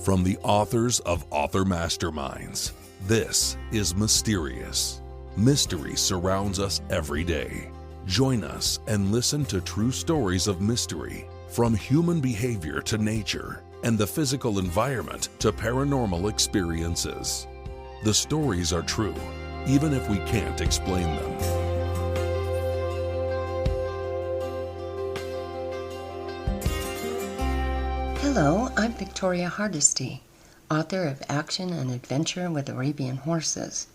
From the authors of Author Masterminds, this is Mysterious. Mystery surrounds us every day. Join us and listen to true stories of mystery, from human behavior to nature, and the physical environment to paranormal experiences. The stories are true, even if we can't explain them. Hello, I'm Victoria Hardesty, author of Action and Adventure with Arabian Horses.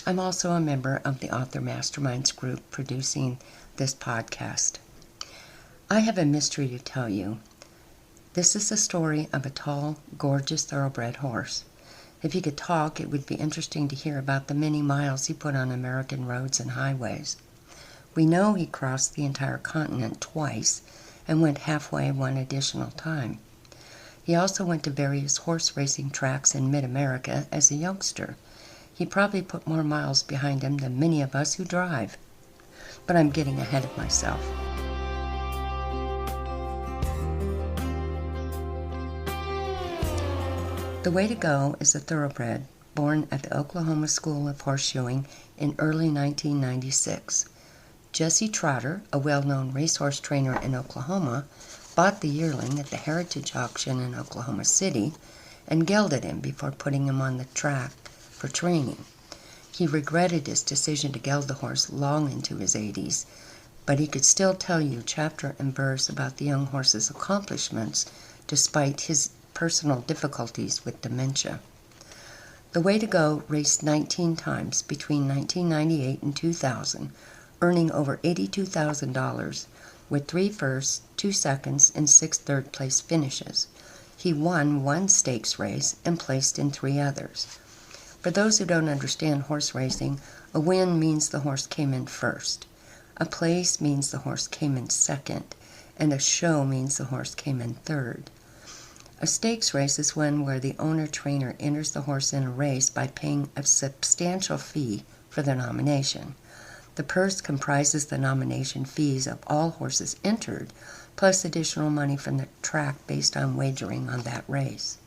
I'm also a member of the Author Masterminds group producing this podcast. I have a mystery to tell you. This is the story of a tall, gorgeous thoroughbred horse. If he could talk, it would be interesting to hear about the many miles he put on American roads and highways. We know he crossed the entire continent twice and went halfway one additional time. He also went to various horse racing tracks in mid-America as a youngster. He probably put more miles behind him than many of us who drive. But I'm getting ahead of myself. The Way to Go is a thoroughbred born at the Oklahoma School of Horseshoeing in early 1996. Jesse Trotter, a well-known racehorse trainer in Oklahoma, bought the yearling at the Heritage Auction in Oklahoma City and gelded him before putting him on the track for training. He regretted his decision to geld the horse long into his 80s, but he could still tell you chapter and verse about the young horse's accomplishments despite his personal difficulties with dementia. The Way to Go raced 19 times between 1998 and 2000, earning over $82,000 with 3 firsts, 2 seconds, and 6 third-place finishes. He won 1 stakes race and placed in 3 others. For those who don't understand horse racing, a win means the horse came in first. A place means the horse came in second, and a show means the horse came in third. A stakes race is one where the owner-trainer enters the horse in a race by paying a substantial fee for the nomination. The purse comprises the nomination fees of all horses entered, plus additional money from the track based on wagering on that race.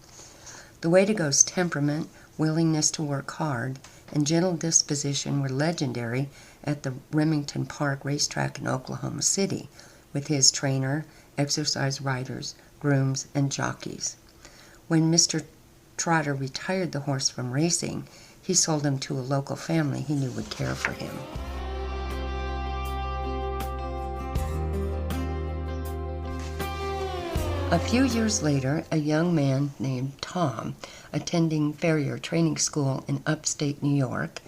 The Way to Go's temperament, willingness to work hard, and gentle disposition were legendary at the Remington Park racetrack in Oklahoma City, with his trainer, exercise riders, grooms, and jockeys. When Mr. Trotter retired the horse from racing, he sold him to a local family he knew would care for him. A few years later, a young man named Tom, attending farrier training school in upstate New York,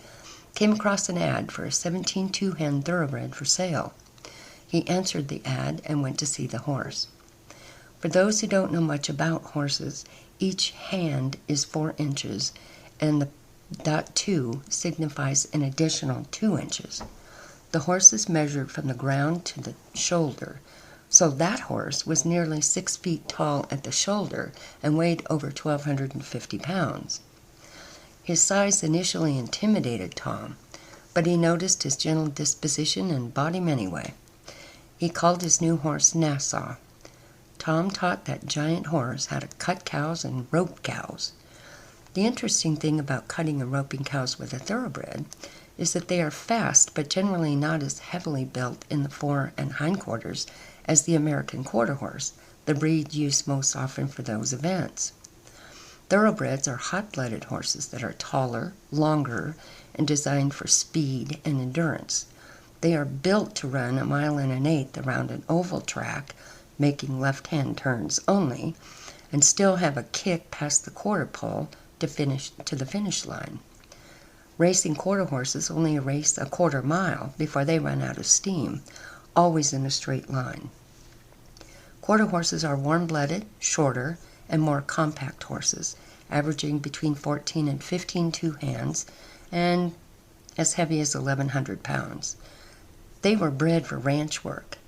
came across an ad for a 17 two-hand thoroughbred for sale. He answered the ad and went to see the horse. For those who don't know much about horses, each hand is 4 inches, and the .2 signifies an additional 2 inches. The horse is measured from the ground to the shoulder, so that horse was nearly 6 feet tall at the shoulder and weighed over 1,250 pounds. His size initially intimidated Tom, but he noticed his gentle disposition and bought him anyway. He called his new horse Nassau. Tom taught that giant horse how to cut cows and rope cows. The interesting thing about cutting and roping cows with a thoroughbred is that they are fast but generally not as heavily built in the fore and hindquarters as the American quarter horse, the breed used most often for those events. Thoroughbreds are hot-blooded horses that are taller, longer, and designed for speed and endurance. They are built to run 1 1/8 miles around an oval track, making left-hand turns only, and still have a kick past the quarter pole to the finish line. Racing quarter horses only race a 1/4 mile before they run out of steam, always in a straight line. Quarter horses are warm-blooded, shorter, and more compact horses, averaging between 14 and 15 two-hands and as heavy as 1,100 pounds. They were bred for ranch work.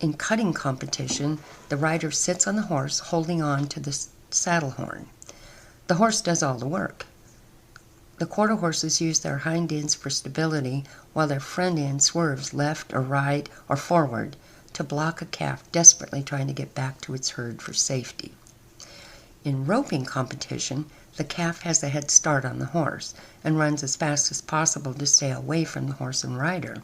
In cutting competition, the rider sits on the horse holding on to the saddle horn. The horse does all the work. The quarter horses use their hind ends for stability while their front end swerves left or right or forward to block a calf desperately trying to get back to its herd for safety. In roping competition, the calf has a head start on the horse and runs as fast as possible to stay away from the horse and rider.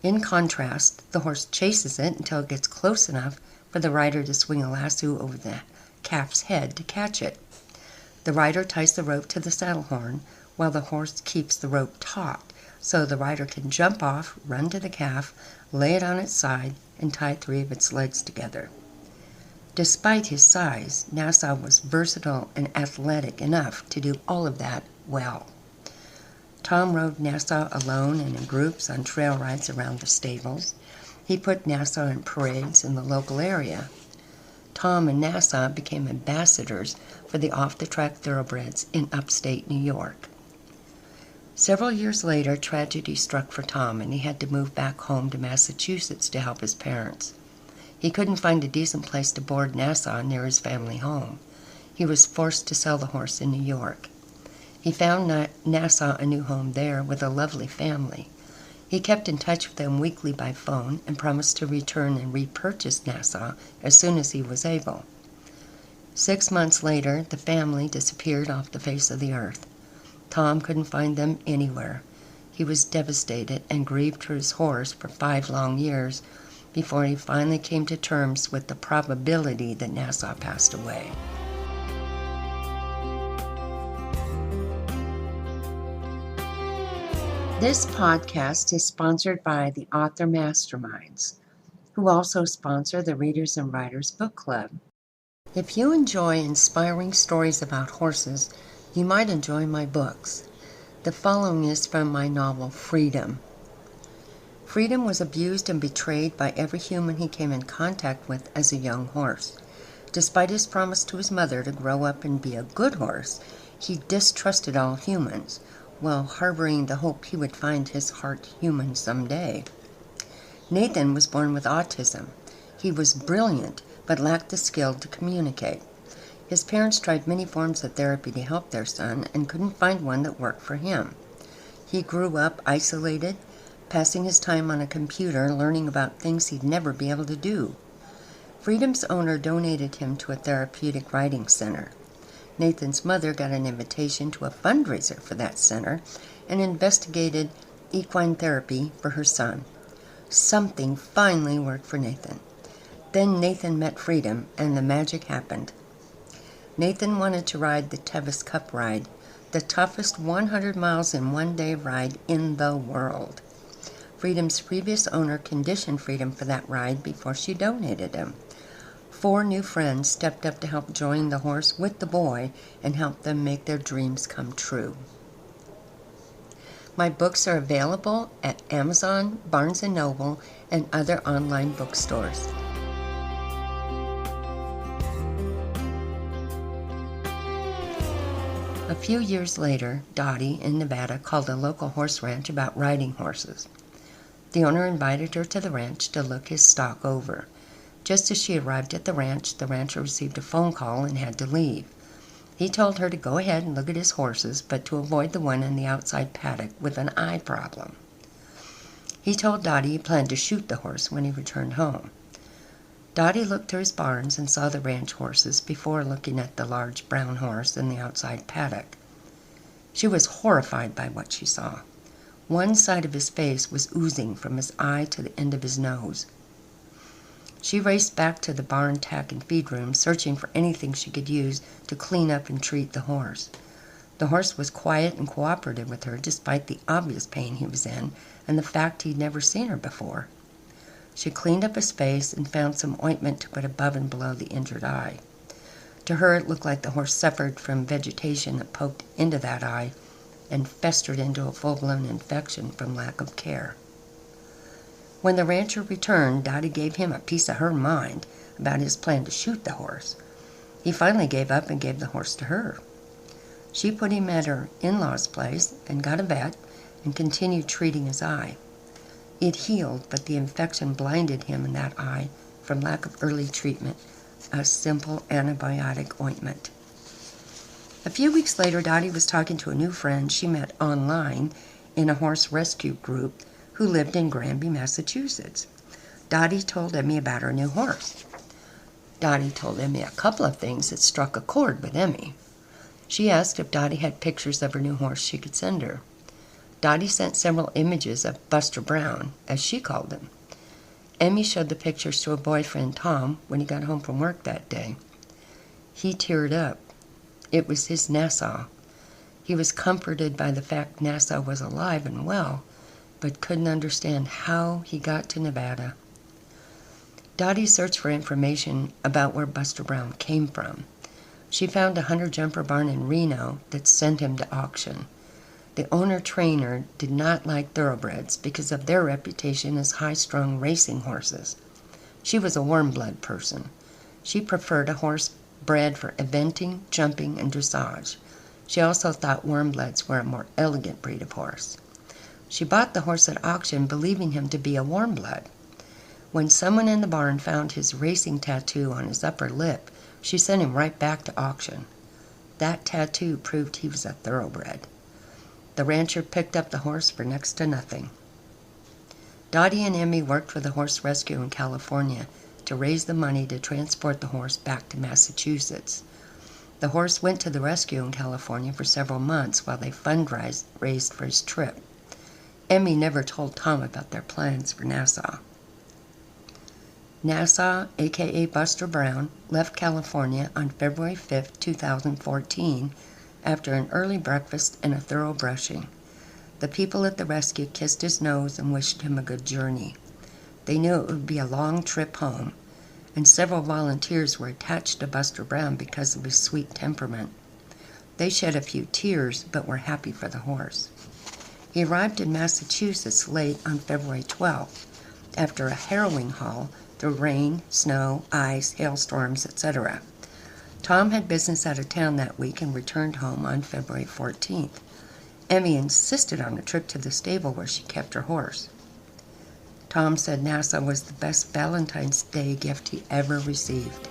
In contrast, the horse chases it until it gets close enough for the rider to swing a lasso over the calf's head to catch it. The rider ties the rope to the saddle horn while the horse keeps the rope taut, so the rider can jump off, run to the calf, lay it on its side, and tie 3 of its legs together. Despite his size, Nassau was versatile and athletic enough to do all of that well. Tom rode Nassau alone and in groups on trail rides around the stables. He put Nassau in parades in the local area. Tom and Nassau became ambassadors for the off-the-track thoroughbreds in upstate New York. Several years later, tragedy struck for Tom, and he had to move back home to Massachusetts to help his parents. He couldn't find a decent place to board Nassau near his family home. He was forced to sell the horse in New York. He found Nassau a new home there with a lovely family. He kept in touch with them weekly by phone and promised to return and repurchase Nassau as soon as he was able. 6 months later, the family disappeared off the face of the earth. Tom couldn't find them anywhere. He was devastated and grieved for his horse for 5 long years before he finally came to terms with the probability that Nassau passed away. This podcast is sponsored by the Author Masterminds, who also sponsor the Readers and Writers Book Club. If you enjoy inspiring stories about horses, you might enjoy my books. The following is from my novel, Freedom. Freedom was abused and betrayed by every human he came in contact with as a young horse. Despite his promise to his mother to grow up and be a good horse, he distrusted all humans, while harboring the hope he would find his heart human someday. Nathan was born with autism. He was brilliant, but lacked the skill to communicate. His parents tried many forms of therapy to help their son and couldn't find one that worked for him. He grew up isolated, passing his time on a computer learning about things he'd never be able to do. Freedom's owner donated him to a therapeutic riding center. Nathan's mother got an invitation to a fundraiser for that center and investigated equine therapy for her son. Something finally worked for Nathan. Then Nathan met Freedom, and the magic happened. Nathan wanted to ride the Tevis Cup ride, the toughest 100 miles in one day ride in the world. Freedom's previous owner conditioned Freedom for that ride before she donated him. 4 new friends stepped up to help join the horse with the boy and help them make their dreams come true. My books are available at Amazon, Barnes & Noble, and other online bookstores. A few years later, Dottie in Nevada called a local horse ranch about riding horses. The owner invited her to the ranch to look his stock over. Just as she arrived at the rancher received a phone call and had to leave. He told her to go ahead and look at his horses, but to avoid the one in the outside paddock with an eye problem. He told Dottie he planned to shoot the horse when he returned home. Dottie looked through his barns and saw the ranch horses before looking at the large brown horse in the outside paddock. She was horrified by what she saw. One side of his face was oozing from his eye to the end of his nose. She raced back to the barn tack and feed room, searching for anything she could use to clean up and treat the horse. The horse was quiet and cooperative with her, despite the obvious pain he was in and the fact he'd never seen her before. She cleaned up his face and found some ointment to put above and below the injured eye. To her, it looked like the horse suffered from vegetation that poked into that eye and festered into a full-blown infection from lack of care. When the rancher returned, Dottie gave him a piece of her mind about his plan to shoot the horse. He finally gave up and gave the horse to her. She put him at her in-laws' place and got a vet and continued treating his eye. It healed, but the infection blinded him in that eye from lack of early treatment, a simple antibiotic ointment. A few weeks later, Dottie was talking to a new friend she met online in a horse rescue group who lived in Granby, Massachusetts. Dottie told Emmy about her new horse. Dottie told Emmy a couple of things that struck a chord with Emmy. She asked if Dottie had pictures of her new horse she could send her. Dottie sent several images of Buster Brown, as she called him. Emmy showed the pictures to her boyfriend Tom when he got home from work that day. He teared up. It was his Nassau. He was comforted by the fact Nassau was alive and well, but couldn't understand how he got to Nevada. Dottie searched for information about where Buster Brown came from. She found a hunter-jumper barn in Reno that sent him to auction. The owner-trainer did not like thoroughbreds because of their reputation as high-strung racing horses. She was a warm-blood person. She preferred a horse bred for eventing, jumping, and dressage. She also thought warm-bloods were a more elegant breed of horse. She bought the horse at auction, believing him to be a warm-blood. When someone in the barn found his racing tattoo on his upper lip, she sent him right back to auction. That tattoo proved he was a thoroughbred. The rancher picked up the horse for next to nothing. Dottie and Emmy worked for the horse rescue in California to raise the money to transport the horse back to Massachusetts. The horse went to the rescue in California for several months while they fundraised for his trip. Emmy never told Tom about their plans for Nassau. Nassau, a.k.a. Buster Brown, left California on February 5, 2014, after an early breakfast and a thorough brushing. The people at the rescue kissed his nose and wished him a good journey. They knew it would be a long trip home, and several volunteers were attached to Buster Brown because of his sweet temperament. They shed a few tears, but were happy for the horse. He arrived in Massachusetts late on February 12th, after a harrowing haul through rain, snow, ice, hailstorms, etc. Tom had business out of town that week and returned home on February 14th. Emmy insisted on a trip to the stable where she kept her horse. Tom said Nassau was the best Valentine's Day gift he ever received.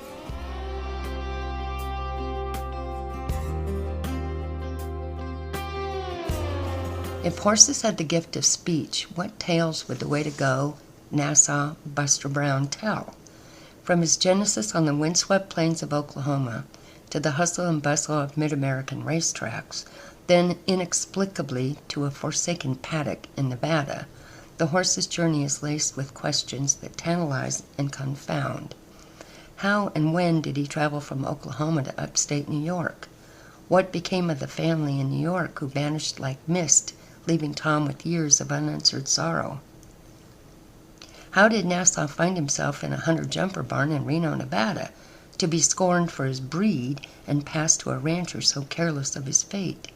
If horses had the gift of speech, what tales would the way to go, Nassau, Buster Brown tell? From his genesis on the windswept plains of Oklahoma to the hustle and bustle of mid-American racetracks, then inexplicably to a forsaken paddock in Nevada, the horse's journey is laced with questions that tantalize and confound. How and when did he travel from Oklahoma to upstate New York? What became of the family in New York who vanished like mist, leaving Tom with years of unanswered sorrow? How did Nassau find himself in a hunter-jumper barn in Reno, Nevada, to be scorned for his breed and passed to a rancher so careless of his fate?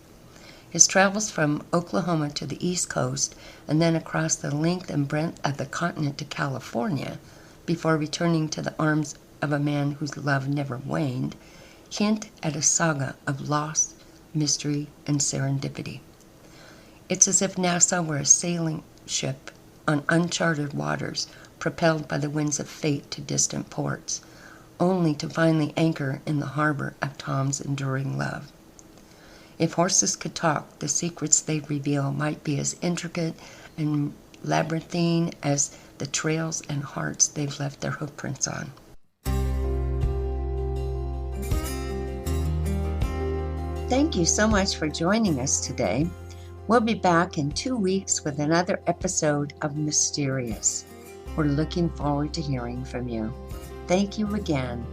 His travels from Oklahoma to the East Coast and then across the length and breadth of the continent to California, before returning to the arms of a man whose love never waned, hint at a saga of loss, mystery, and serendipity. It's as if Nassau were a sailing ship on uncharted waters, propelled by the winds of fate to distant ports, only to finally anchor in the harbor of Tom's enduring love. If horses could talk, the secrets they reveal might be as intricate and labyrinthine as the trails and hearts they've left their hoofprints on. Thank you so much for joining us today. We'll be back in 2 weeks with another episode of Mysterious. We're looking forward to hearing from you. Thank you again.